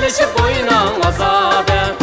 şişilişip oynan azade.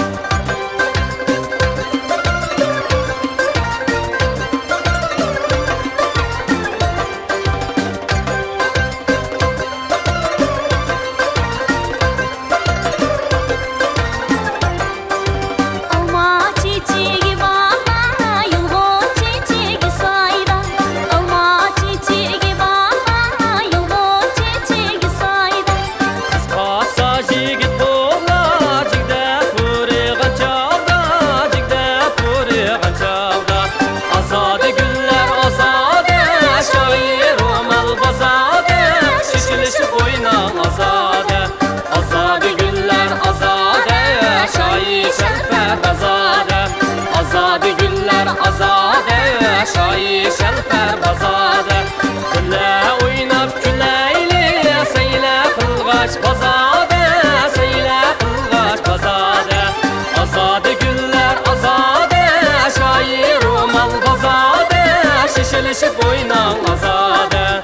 Azade güller azade, şayi şelper bazade. Gülle oynap gülleyli, seyle kılgaç bazade, seyle kılgaç bazade. Azade güller azade, şayi romal bazade, şişilişip oynan azade.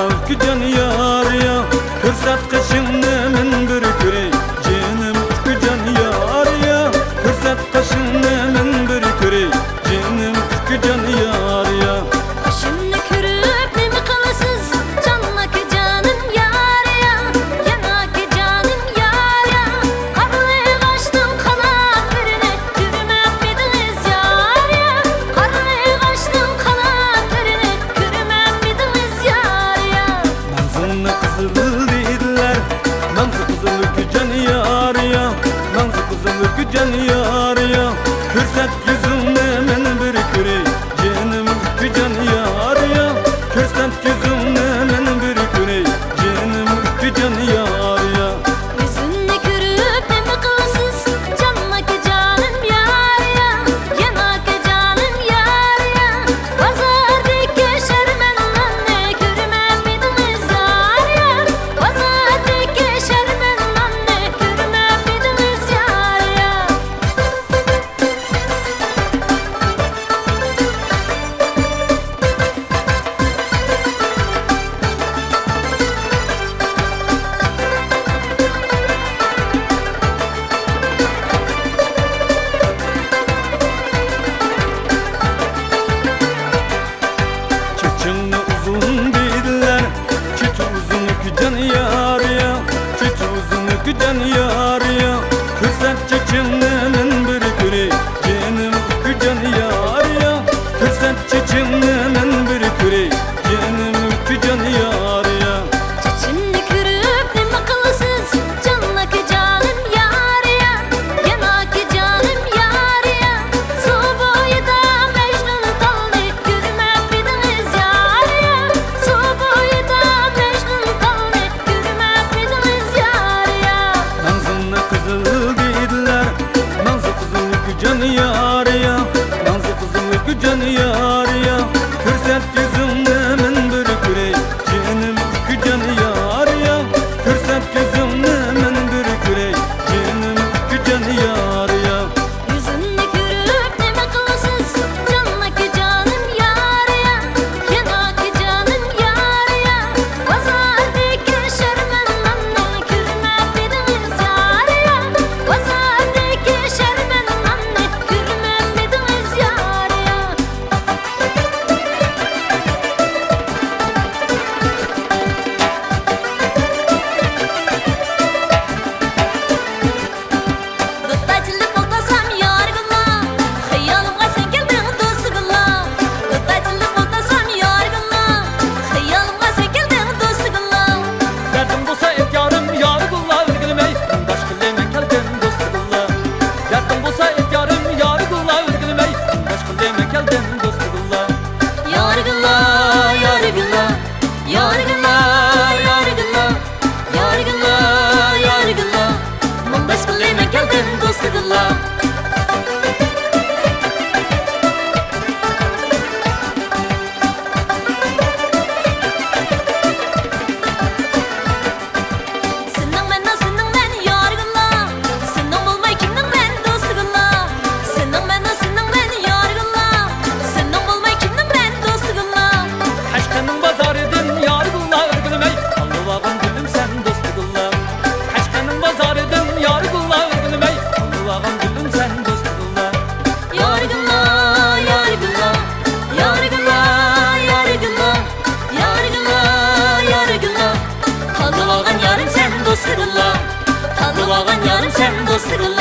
Ülkücan yar ya Kırsat kaşını min bir kürey Cinim ülkücan yar ya Kırsat kaşını min bir kürey Cinim ülkücan yar ya Kaşını kürüp ne mi kalasız Canlaki canım yar ya Yanaki canım yar ya Karlıya kaçtım kanat birine Kürümem midiniz yar ya Karlıya kaçtım kanat birine Kürümem midiniz yar ya Manzını kızıl dediler Manzı kızıl ülkücan yar ya Manzı kızıl ülkücan yar ya Kırsat yüzümle min bir kürey Cinim ülkücan yar ya Kırsat yüzümle min bir kürey Cinim ülkücan yar ya Yüzünü kürüp ne mi kalasız Canlaki canım yar ya Yanaki canım yar ya Pazardaki şermenle Kürümem midiniz yar ya Pazardaki şermenle Kürümem midiniz yar ya Çeçini uzun dediler Çeçi uzun ülkücan yar ya Çeçi uzun ülkücan yar ya Kırsat çeçini min bir kürey Cinim ülkücan yar ya Kırsat çeçini min bir kürey Cinim ülkücan yar ya Çeçini kürüp ne mi kalasız Canlaki canım yar ya Yanaki canım yar ya Su boyida Mecnun kaldı Kürümem midiniz yar ya Su boyida Mecnun kaldı Kürümem midiniz yar ya Manzını kızıl dediler Manzı kızıl ülkücan yar ya Manzı kızıl ülkücan yar ya Kırsat yüzümle min bir kürey Cinim ülkücan yar ya Kırsat yüzümle min bir kürey Cinim ülkücan yar ya Yüzünü kürüp ne mi kalasız Canlaki canım yar ya Yanaki canım yar ya Pazardaki şermenle Kürümem midiniz yar ya Pazardaki şermenle Kürümem midiniz yar ya Gıtacılık oltasam yargıla Hayalımga sen geldin dostugula Gıtacılık oltasam yargıla Hayalımga sen geldin dostugula Derdim bolsa etkarım yargılla örgülmey Daş kıllemen keldim dostugula Derdim bolsa etkarım yargılla örgülmey Daş kıllemen keldim dostugula Yargıla, yargıla Yargıla, yargıla Yargıla, yargıla Mundaş kıllemen keldim dostugula Senin men yargıla Senin olmay kimnin men dostugula Senin men yargıla Senin olmay kimnin men dostugula Haşkanın bazarıdın yargılla örgülmey Allah'ın gülüm sen dostugula Haşkanın bazarıdın yargılla örgülmey Allah'ın gülüm sen dostugula Yargıla, yargıla Yargıla, yargıla Yargıla, yargıla Tanıvagan yarım sen dostugula Tanıvagan yarım sen dostugula